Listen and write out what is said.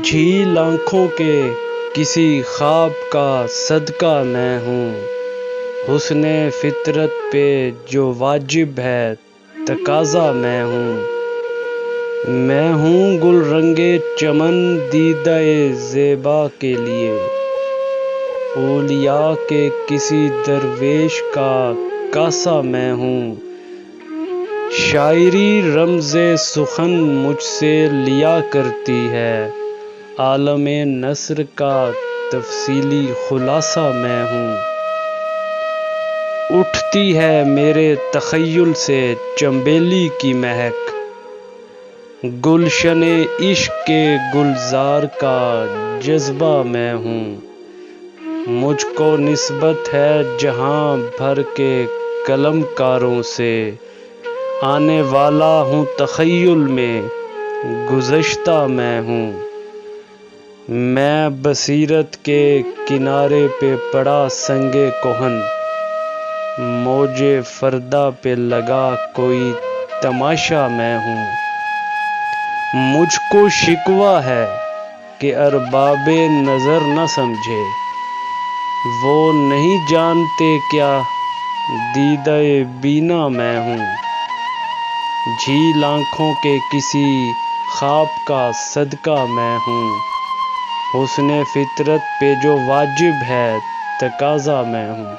جھیل آنکھوں کے کسی خواب کا صدقہ میں ہوں، حسن فطرت پہ جو واجب ہے تقاضا میں ہوں گل رنگے چمن دیدہ زیبا کے لیے، اولیاء کے کسی درویش کا کاسا میں ہوں، شاعری رمز سخن مجھ سے لیا کرتی ہے، عالم نثر کا تفصیلی خلاصہ میں ہوں، اٹھتی ہے میرے تخیل سے چنبیلی کی مہک، گلشن عشق کے گلزار کا جذبہ میں ہوں، مجھ کو نسبت ہے جہاں بھر کے قلم کاروں سے، آنے والا ہوں تخیل میں گذشتہ میں ہوں، میں بصیرت کے کنارے پہ پڑا سنگ کہن، موج فردا پہ لگا کوئی تماشا میں ہوں، مجھ کو شکوہ ہے کہ ارباب نظر نہ سمجھے، وہ نہیں جانتے کیا دیدہ بینا میں ہوں، جھیل آنکھوں کے کسی خواب کا صدقہ میں ہوں، حسن فطرت پہ جو واجب ہے تقاضا میں ہوں۔